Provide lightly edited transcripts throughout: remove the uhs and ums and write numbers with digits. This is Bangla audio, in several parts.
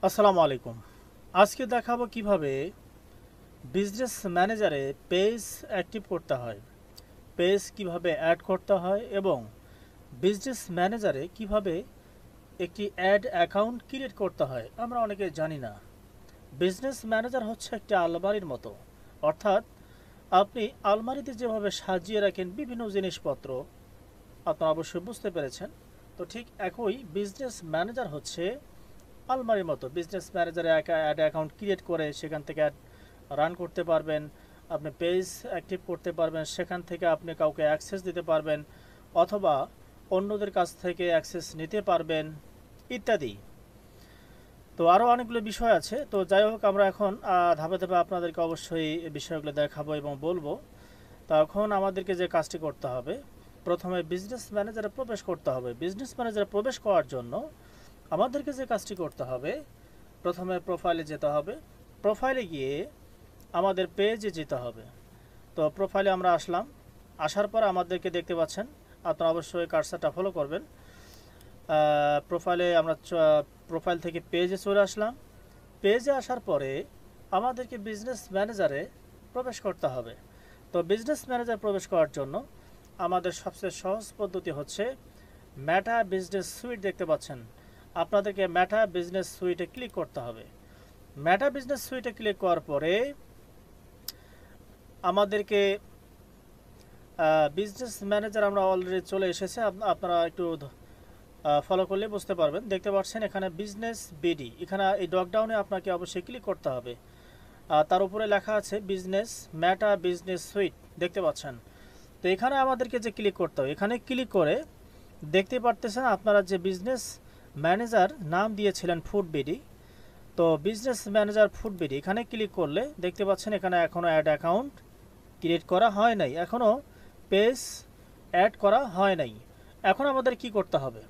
আসসালামু আলাইকুম। আজকে দেখাবো কিভাবে বিজনেস ম্যানেজারে পেজ অ্যাক্টিভ করতে হয়, পেজ কিভাবে অ্যাড করতে হয় এবং বিজনেস ম্যানেজারে কিভাবে একটি অ্যাড অ্যাকাউন্ট ক্রিয়েট করতে হয়। আমরা অনেকে জানি না। বিজনেস ম্যানেজার হচ্ছে একটি আলমারির মতো, অর্থাৎ আপনি আলমারিতে যেভাবে সাজিয়ে রাখেন বিভিন্ন জিনিসপত্র, আপনারা অবশ্যই বুঝতে পেরেছেন। তো ঠিক একই বিজনেস ম্যানেজার হচ্ছে আলমারির মতো। বিজনেস ম্যানেজারে অ্যাড অ্যাকাউন্ট ক্রিয়েট করে সেখান থেকে অ্যাড রান করতে পারবেন, আপনি পেজ অ্যাক্টিভ করতে পারবেন, সেখান থেকে আপনি কাউকে অ্যাক্সেস দিতে পারবেন অথবা অন্যদের কাছ থেকে অ্যাক্সেস নিতে পারবেন ইত্যাদি। তো আরও অনেকগুলো বিষয় আছে। তো যাই হোক, আমরা এখন ধাপে ধাপে আপনাদেরকে অবশ্যই এই বিষয়গুলো দেখাবো এবং বলবো। তখন আমাদেরকে যে কাজটি করতে হবে, প্রথমে বিজনেস ম্যানেজারে প্রবেশ করতে হবে। বিজনেস ম্যানেজারে প্রবেশ করার জন্য আমাদেরকে যে কাজটি করতে হবে, প্রথমে প্রোফাইলে যেতে হবে। প্রোফাইলে গিয়ে আমাদের পেজে যেতে হবে। তো প্রোফাইলে আমরা আসলাম। আসার পর আমাদেরকে দেখতে পাচ্ছেন, আপনারা অবশ্যই কার্সারটা ফলো করবেন। প্রোফাইলে আমরা প্রোফাইল থেকে পেজে চলে আসলাম। পেজে আসার পরে আমাদেরকে বিজনেস ম্যানেজারে প্রবেশ করতে হবে। তো বিজনেস ম্যানেজার প্রবেশ করার জন্য আমাদের সবচেয়ে সহজ পদ্ধতি হচ্ছে মেটা বিজনেস সুইট। দেখতে পাচ্ছেন, আপনাদেরকে মেটা বিজনেস সুইটে ক্লিক করতে হবে। মেটা বিজনেস সুইটে ক্লিক করার পরে আমাদেরকে বিজনেস ম্যানেজার আমরা অলরেডি চলে এসেছে। আপনারা একটু ফলো করলে বুঝতে পারবেন। দেখতে পাচ্ছেন এখানে বিজনেস বিডি, এখানে এই ডকডাউনে আপনাকে অবশ্যই ক্লিক করতে হবে। তার উপরে লেখা আছে বিজনেস মেটা বিজনেস সুইট, দেখতে পাচ্ছেন। তো এখানে আমাদেরকে যে ক্লিক করতে হবে, এখানে ক্লিক করে দেখতে পারতেছেন আপনারা যে বিজনেস ম্যানেজার নাম দিয়েছিলেন ফুড বিডি। তো বিজনেস ম্যানেজার ফুড বিডি এখানে ক্লিক করলে দেখতে পাচ্ছেন এখানে এখনও অ্যাড অ্যাকাউন্ট ক্রিয়েট করা হয় নাই, এখনও পেজ অ্যাড করা হয় নাই। এখন আমাদের কি করতে হবে?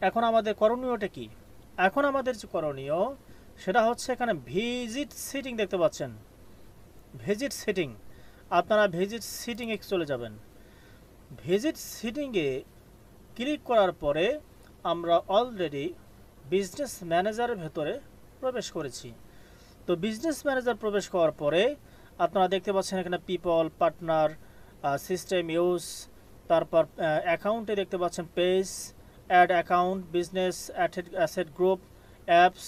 এখন আমাদের করণীয়টা কি? এখন আমাদের যে করণীয় সেটা হচ্ছে এখানে ভিজিট সিটিং, দেখতে পাচ্ছেন ভিজিট সিটিং। আপনারা ভিজিট সিটিংয়ে চলে যাবেন। ভিজিট সিটিংয়ে ক্লিক করার পরে আমরা অলরেডি বিজনেস ম্যানেজারের ভেতরে প্রবেশ করেছি। তো বিজনেস ম্যানেজার প্রবেশ করার পরে আপনারা দেখতে পাচ্ছেন এখানে পিপল, পার্টনার, সিস্টেম ইউজ, তারপর অ্যাকাউন্টে দেখতে পাচ্ছেন page, ad account, business asset group, apps,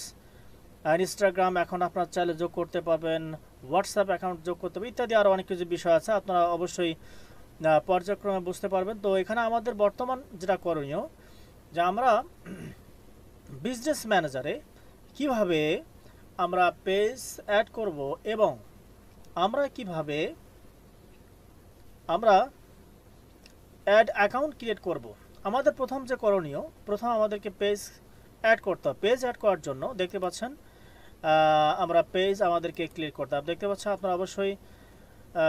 Instagram এখন আপনারা চাইলে যোগ করতে পারবেন, হোয়াটসঅ্যাপ অ্যাকাউন্ট যোগ করতে পারবেন ইত্যাদি। আরও অনেক কিছু বিষয় আছে, আপনারা অবশ্যই পর্যায়ক্রমে বুঝতে পারবেন। তো এখানে আমাদের বর্তমান যেটা করণীয়, যে আমরা বিজনেস ম্যানেজারে কিভাবে আমরা পেজ অ্যাড করব এবং আমরা কিভাবে আমরা অ্যাড অ্যাকাউন্ট ক্রিয়েট করব। আমাদের প্রথম যে করণীয়, প্রথম আমাদেরকে পেজ অ্যাড করতে হবে। পেজ অ্যাড করার জন্য দেখতে পাচ্ছেন আমরা পেজ আমাদেরকে ক্লিক করতে হবে। দেখতে পাচ্ছেন আপনারা অবশ্যই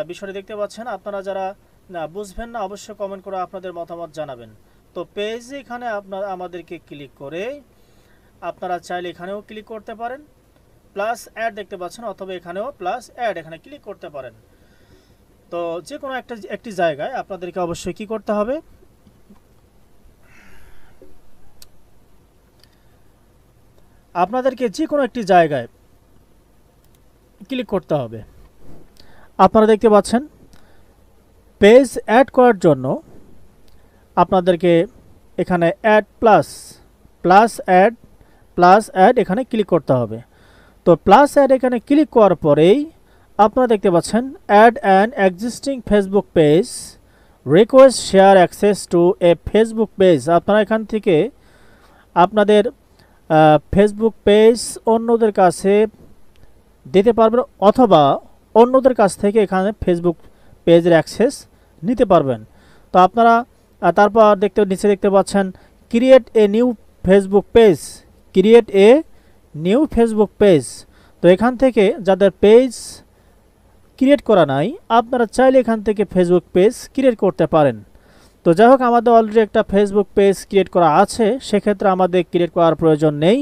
বিষয়টি দেখতে পাচ্ছেন। আপনারা যারা বুঝবেন না অবশ্যই কমেন্ট করে আপনাদের মতামত জানাবেন। তো পেজ এখানে আমাদেরকে ক্লিক করে আপনারা চাইলে এখানেও ক্লিক করতে পারেন, প্লাস অ্যাড দেখতে পাচ্ছেন, অথবা এখানেও প্লাস অ্যাড এখানে ক্লিক করতে পারেন। তো যে কোনো একটি জায়গায় আপনাদেরকে অবশ্যই কি করতে হবে, আপনাদেরকে যে কোনো একটি জায়গায় ক্লিক করতে হবে। আপনারা দেখতে পাচ্ছেন পেজ অ্যাড করার জন্য আপনাদেরকে এখানে অ্যাড প্লাস অ্যাড এখানে ক্লিক করতে হবে। তো প্লাস অ্যাড এখানে ক্লিক করার পরেই আপনারা দেখতে পাচ্ছেন add an existing Facebook page, request share access to a Facebook page. আপনারা এখান থেকে আপনাদের ফেসবুক পেজ অন্যদের কাছে দিতে পারবেন অথবা অন্যদের কাছ থেকে এখানে ফেসবুক পেজের অ্যাক্সেস নিতে পারবেন। তো আপনারা তারপর নিচে দেখতে পাচ্ছেন create a new Facebook page, create a new Facebook page. তো এখান থেকে যাদের পেজ ক্রিয়েট করা নাই, আপনারা চাইলে এখান থেকে ফেসবুক পেজ ক্রিয়েট করতে পারেন। তো যাই হোক, আমাদের অলরেডি একটা ফেসবুক পেজ ক্রিয়েট করা আছে, সেক্ষেত্রে আমাদের ক্রিয়েট করার প্রয়োজন নেই।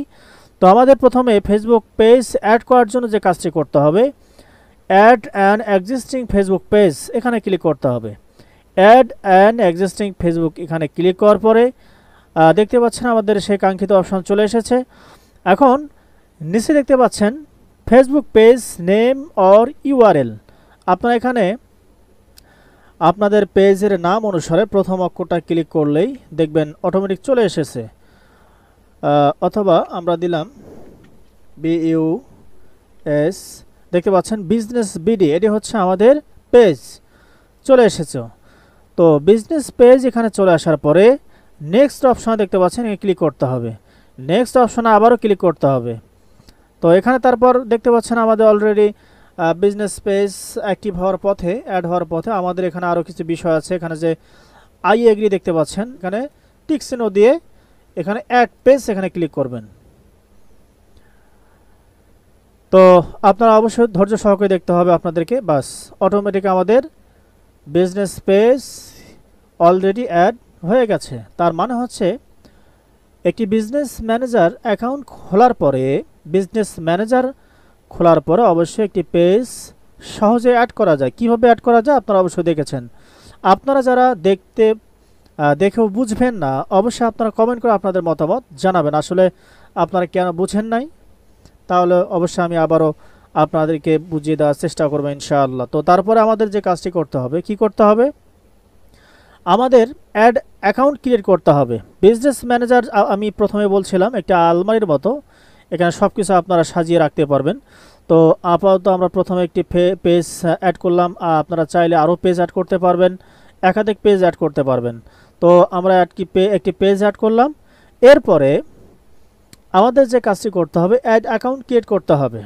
তো আমাদের প্রথমে ফেসবুক পেজ অ্যাড করার জন্য যে কাজটি করতে হবে, add an existing Facebook page এখানে ক্লিক করতে হবে। অ্যাড অ্যান এক্সিস্টিং ফেসবুক এখানে ক্লিক করার পরে দেখতে পাচ্ছেন আমাদের সেই কাঙ্ক্ষিত অপশন চলে এসেছে। এখন নিচে দেখতে পাচ্ছেন Facebook page name or URL. আপনারা এখানে আপনাদের পেজের নাম অনুসারে প্রথম অক্ষরটা ক্লিক করলেই দেখবেন অটোমেটিক চলে এসেছে। অথবা আমরা দিলাম BUS, দেখতে পাচ্ছেন বিজনেস বিডি, এটি হচ্ছে আমাদের পেজ চলে এসেছে। তো বিজনেস পেজ এখানে চলে আসার পরে নেক্সট অপশানে দেখতে পাচ্ছেন এখানে ক্লিক করতে হবে। নেক্সট অপশানে আবারও ক্লিক করতে হবে। তো এখানে তারপর দেখতে পাচ্ছেন আমাদের অলরেডি বিজনেস পেজ অ্যাক্টিভ হওয়ার পথে, অ্যাড হওয়ার পথে। আমাদের এখানে আরও কিছু বিষয় আছে। এখানে যে আই এগ্রি দেখতে পাচ্ছেন, এখানে টিক চিহ্ন দিয়ে এখানে অ্যাড পেজ এখানে ক্লিক করবেন। তো আপনারা অবশ্যই ধৈর্য সহকারে দেখতে হবে আপনাদেরকে। বাস অটোমেটিক আমাদের বিজনেস পেজ অলরেডি অ্যাড হয়ে গেছে। তার মানে হচ্ছে একটি বিজনেস ম্যানেজার অ্যাকাউন্ট খোলার পরে, অবশ্যই একটি পেজ সহজে অ্যাড করা যায়। কিভাবে অ্যাড করা যায় আপনারা অবশ্যই দেখেছেন। আপনারা যারা দেখেও বুঝবেন না, অবশ্যই আপনারা কমেন্ট করে আপনাদের মতামত জানাবেন। আসলে আপনারা কেন বুঝেন নাই, তাহলে অবশ্যই আমি আবারও আপনাদেরকে বুঝিয়ে দেওয়ার চেষ্টা করবো ইনশাআল্লাহ। তো তারপরে আমাদের যে কাজটি করতে হবে, কি করতে হবে, আমাদের অ্যাড অ্যাকাউন্ট ক্রিয়েট করতে হবে। বিজনেস ম্যানেজার আমি প্রথমে বলছিলাম একটা আলমারির মতো, এখানে সব কিছু আপনারা সাজিয়ে রাখতে পারবেন। তো আপাতত আমরা প্রথমে একটি পেজ অ্যাড করলাম। আপনারা চাইলে আরও পেজ অ্যাড করতে পারবেন, একাধিক পেজ অ্যাড করতে পারবেন। তো আমরা একটি পেজ অ্যাড করলাম। এরপরে আমাদের যে কাজটি করতে হবে, অ্যাড অ্যাকাউন্ট ক্রিয়েট করতে হবে।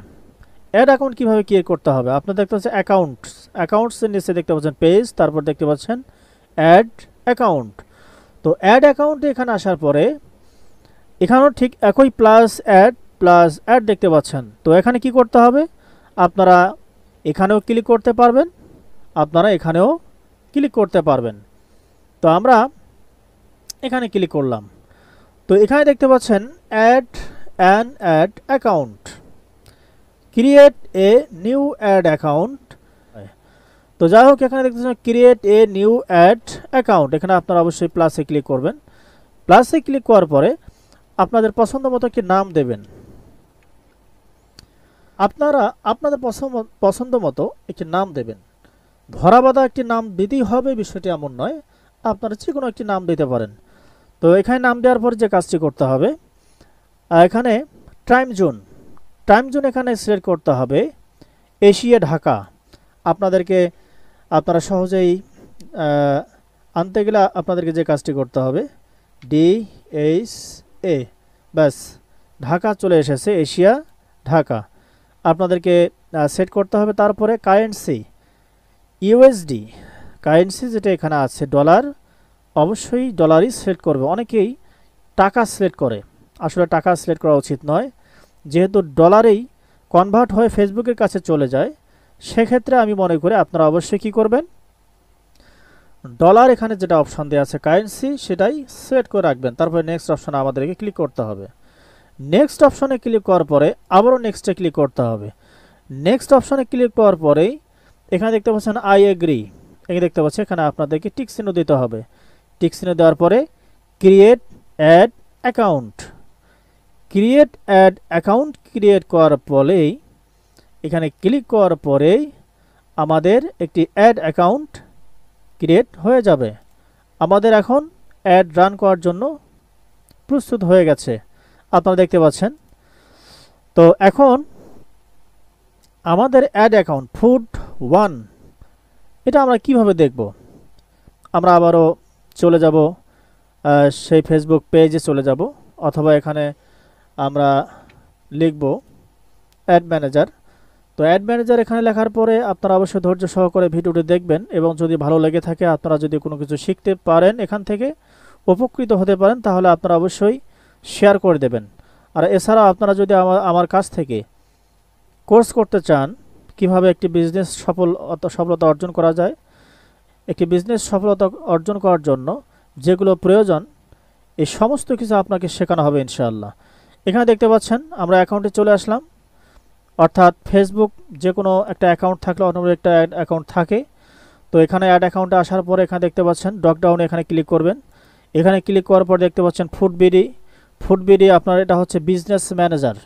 অ্যাড অ্যাকাউন্ট কীভাবে ক্রিয়েট করতে হবে, আপনারা দেখতে পাচ্ছেন অ্যাকাউন্টসের নিচে দেখতে পাচ্ছেন পেজ, তারপর দেখতে পাচ্ছেন অ্যাড অ্যাকাউন্ট। তো অ্যাড অ্যাকাউন্টে এখানে আসার পরে এখানেও ঠিক একই প্লাস অ্যাড দেখতে পাচ্ছেন। তো এখানে কি করতে হবে, আপনারা এখানেও ক্লিক করতে পারবেন, আপনারা এখানেও ক্লিক করতে পারবেন। তো আমরা এখানে ক্লিক করলাম। তো এখানে দেখতে পাচ্ছেন ad account, create a new ad account. তো যাই হোক, এখানে দেখতে পাচ্ছেন create a new ad account. এখানে আপনারা অবশ্যই প্লাসে ক্লিক করবেন। প্লাসে ক্লিক করার পরে আপনাদের পছন্দ মতো একটি নাম দেবেন। আপনারা আপনাদের পছন্দ মতো একটি নাম দেবেন। ধরাবাঁধা একটি নাম দিতেই হবে বিষয়টি এমন নয়, আপনারা যে কোনো একটি নাম দিতে পারেন। তো এখানে নাম দেওয়ার পর যে কাজটি করতে হবে, এখানে টাইম জোন এখানে সিলেক্ট করতে হবে এশিয়া ঢাকা। আপনারা সহজেই আনতে গেলে আপনাদেরকে যে কাজটি করতে হবে DHA, ব্যাস ঢাকা চলে এসেছে, এশিয়া ঢাকা। আপনাদেরকে সেট করতে হবে। তারপরে কারেন্সি USD, কারেন্সি যেটা এখানে আছে ডলার, অবশ্যই ডলারই সিলেক্ট করবে। অনেকেই টাকা সিলেক্ট করে, আসলে টাকা সিলেক্ট করা উচিত নয়। যেহেতু ডলারেই কনভার্ট হয়ে ফেসবুকের কাছে চলে যায়, সেক্ষেত্রে আমি মনে করি আপনারা অবশ্যই কী করবেন, ডলার এখানে যেটা অপশান দেওয়া আছে কারেন্সি, সেটাই সিলেক্ট করে রাখবেন। তারপরে নেক্সট অপশানে আমাদেরকে ক্লিক করতে হবে। নেক্সট অপশানে ক্লিক করার পরে আবারও নেক্সটে ক্লিক করতে হবে। নেক্সট অপশানে ক্লিক করার পরেই এখানে দেখতে পাচ্ছেন আই এগ্রি, এখানে দেখতে পাচ্ছেন এখানে আপনাদেরকে টিক চিহ্ন দিতে হবে। টিক চিহ্ন দেওয়ার পরে ক্রিয়েট অ্যাড অ্যাকাউন্ট, ক্রিয়েট করার পরেই এখানে ক্লিক করার পরেই আমাদের একটি অ্যাড অ্যাকাউন্ট ক্রিয়েট হয়ে যাবে। আমাদের এখন অ্যাড রান করার জন্য প্রস্তুত হয়ে গেছে, আপনারা দেখতে পাচ্ছেন। তো এখন আমাদের অ্যাড অ্যাকাউন্ট ফুড 1, এটা আমরা কিভাবে দেখব, আমরা আবারও চলে যাব সেই ফেসবুক পেজে চলে যাব, অথবা এখানে আমরা লিখব অ্যাড ম্যানেজার। তো অ্যাড ম্যানেজার এখানে লেখার পরে আপনারা অবশ্যই ধৈর্য সহকারে ভিডিওটি দেখবেন, এবং যদি ভালো লেগে থাকে, আপনারা যদি কোনো কিছু শিখতে পারেন, এখান থেকে উপকৃত হতে পারেন, তাহলে আপনারা অবশ্যই শেয়ার করে দেবেন। আর এছাড়াও আপনারা যদি আমার কাছ থেকে কোর্স করতে চান, কিভাবে একটি বিজনেস সফলতা অর্জন করা যায়, একটি বিজনেস সফলতা অর্জন করার জন্য যেগুলো প্রয়োজন, এই সমস্ত কিছু আপনাকে শেখানো হবে ইনশাআল্লাহ। এখানে দেখতে পাচ্ছেন আমরা অ্যাকাউন্টে চলে আসলাম, অর্থাৎ ফেসবুক যে কোনো একটা অ্যাকাউন্ট থাকলে অটোমেটিক একটা অ্যাড অ্যাকাউন্ট থাকে। তো এখানে অ্যাড অ্যাকাউন্টে আসার পরে এখানে দেখতে পাচ্ছেন ড্রপডাউনে এখানে ক্লিক করবেন। এখানে ক্লিক করার পর দেখতে পাচ্ছেন ফুড বিডি, আপনার এটা হচ্ছে বিজনেস ম্যানেজার।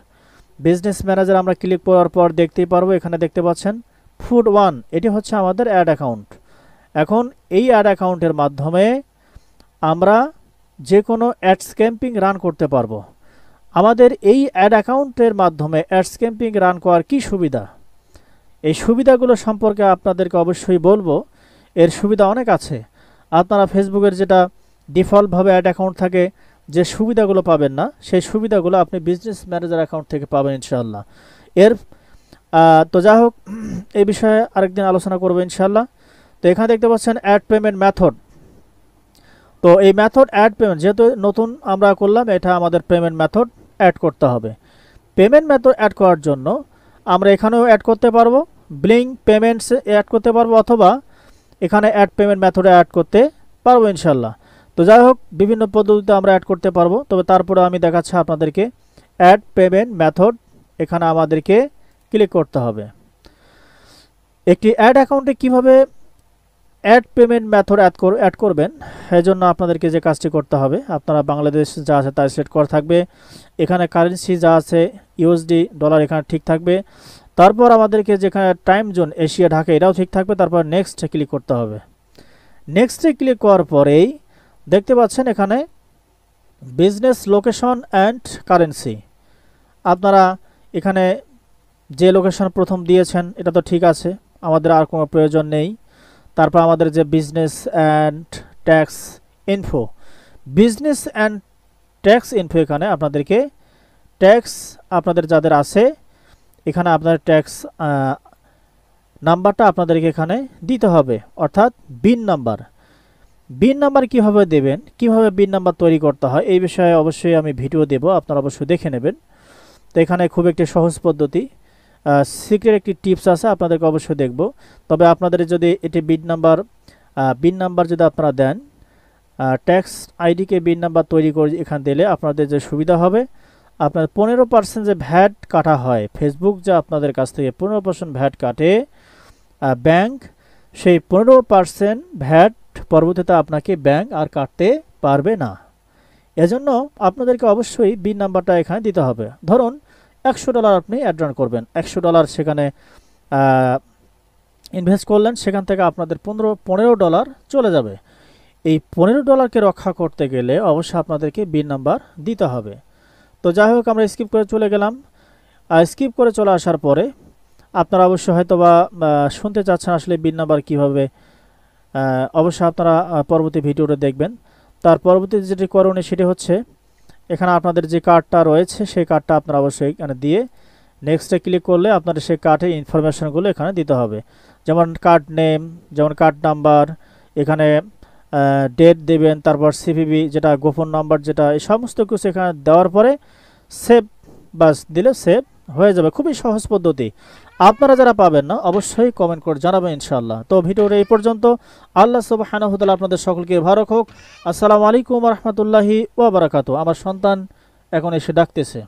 বিজনেস ম্যানেজার আমরা ক্লিক করার পর দেখতেই পারবো এখানে দেখতে পাচ্ছেন ফুড ওয়ান, এটি হচ্ছে আমাদের অ্যাড অ্যাকাউন্ট। এখন এই অ্যাড অ্যাকাউন্টের মাধ্যমে আমরা যে কোনো অ্যাডস ক্যাম্পিং রান করতে পারবো। আমাদের এই অ্যাড অ্যাকাউন্টের মাধ্যমে অ্যাডস ক্যাম্পিং রান করার কি সুবিধা, এই সুবিধাগুলো সম্পর্কে আপনাদেরকে অবশ্যই বলবো। এর সুবিধা অনেক আছে। আপনারা ফেসবুকের যেটা ডিফল্টভাবে অ্যাড অ্যাকাউন্ট থাকে, যে সুবিধাগুলো পাবেন না, সেই সুবিধাগুলো আপনি বিজনেস ম্যানেজার অ্যাকাউন্ট থেকে পাবেন ইনশাআল্লাহ। এর তো যাই হোক, এই বিষয়ে আরেকদিন আলোচনা করবো ইনশাআল্লাহ। তো এখানে দেখতে পাচ্ছেন অ্যাড পেমেন্ট মেথড। তো এই মেথড অ্যাড পেমেন্ট যেহেতু নতুন আমরা করলাম, এটা আমাদের পেমেন্ট মেথড অ্যাড করতে হবে। পেমেন্ট মেথড অ্যাড করার জন্য আমরা এখানেও অ্যাড করতে পারবো, ব্লিং পেমেন্টস অ্যাড করতে পারবো, অথবা এখানে অ্যাড পেমেন্ট মেথডে অ্যাড করতে পারবো ইনশাল্লাহ। তো যাই হোক, বিভিন্ন পদ্ধতিতে আমরা অ্যাড করতে পারবো, তবে তারপরে আমি দেখাচ্ছি আপনাদেরকে অ্যাড পেমেন্ট মেথড। এখানে আমাদেরকে ক্লিক করতে হবে। একটি অ্যাড অ্যাকাউন্টে কিভাবে অ্যাড পেমেন্ট মেথড অ্যাড করবেন, এই জন্য আপনাদেরকে যে কাজটি করতে হবে, আপনারা বাংলাদেশ যা আছে তাই সিলেক্ট করা থাকবে। এখানে কারেন্সি যা আছে ইউএসডি ডলার এখানে ঠিক থাকবে। তারপর আমাদেরকে যেখানে টাইম জোন এশিয়া ঢাকা এটাও ঠিক থাকবে। তারপর নেক্সটে ক্লিক করতে হবে। নেক্সটে ক্লিক করার পরেই দেখতে পাচ্ছেন এখানে বিজনেস লোকেশন অ্যান্ড কারেন্সি। আপনারা এখানে যে লোকেশন প্রথম দিয়েছেন এটা তো ঠিক আছে, আমাদের আর কোনো প্রয়োজন নেই। তারপর আমাদের যে business and tax info, business and tax info, এখানে আপনাদেরকে ট্যাক্স আপনাদের যাদের আছে এখানে আপনার ট্যাক্স নাম্বারটা আপনাদেরকে এখানে দিতে হবে, অর্থাৎ বিন নাম্বার। বিন নাম্বার কীভাবে দেবেন, কিভাবে বিন নাম্বার তৈরি করতে হয়, এই বিষয়ে অবশ্যই আমি ভিডিও দেব, আপনারা অবশ্যই দেখে নেবেন। তো এখানে খুব একটি সহজ পদ্ধতি, সিক্রেট একটি টিপস আছে, আপনাদেরকে অবশ্যই দেখব। তবে আপনাদের যদি এটি বিন নাম্বার যদি আপনারা দেন, ট্যাক্স আইডিকে বিন নাম্বার তৈরি করে এখানে দিলে আপনাদের যে সুবিধা হবে, আপনার 15% যে ভ্যাট কাটা হয়, ফেসবুক যা আপনাদের কাছ থেকে 15% ভ্যাট কাটে ব্যাংক, সেই 15% ভ্যাট পরবর্তীতে আপনাকে ব্যাংক আর কাটতে পারবে না। এজন্য আপনাদেরকে অবশ্যই বিন নাম্বারটা এখানে দিতে হবে। ধরুন $100 আপনি অ্যাড রান করবেন, $100 সেখানে ইনভেস্ট করলেন, সেখান থেকে আপনাদের $15 চলে যাবে। এই $15কে রক্ষা করতে গেলে অবশ্যই আপনাদেরকে বিন নাম্বার দিতে হবে। তো যাই হোক, আমরা স্কিপ করে চলে গেলাম। স্কিপ করে চলে আসার পরে আপনারা অবশ্যই হয়তো বা শুনতে চাচ্ছেন আসলে বিন নাম্বার কীভাবে, অবশ্যই আপনারা পরবর্তী ভিডিওটা দেখবেন। তার পরবর্তীতে যেটি করণীয় সেটি হচ্ছে এখানে আপনাদের যে কার্ডটা রয়েছে সেই কার্ডটা আপনারা অবশ্যই এখানে দিয়ে নেক্সটে ক্লিক করলে আপনাদের সেই কার্ডের ইনফরমেশনগুলো এখানে দিতে হবে, যেমন কার্ড নেম, যেমন কার্ড নাম্বার, এখানে ডেট দেবেন, তারপর সিভিভি যেটা গোপন নাম্বার যেটা, এই সমস্ত কিছু এখানে দেওয়ার পরে সেভ বাস দিলে সেভ হয়ে যাবে। খুবই সহজ পদ্ধতি। আপনারা যারা পাবেন না অবশ্যই কমেন্ট করে জানাবেন ইনশাআল্লাহ। তো ভিডিওর এই পর্যন্ত। আল্লাহ সুবহানাহু ওয়া তাআলা আপনাদের সকলকে ভালো রাখুক। আসসালামু আলাইকুম ওয়া রাহমাতুল্লাহি ওয়া বারাকাতুহু। আমার সন্তান এখন এসে ডাকতেছে।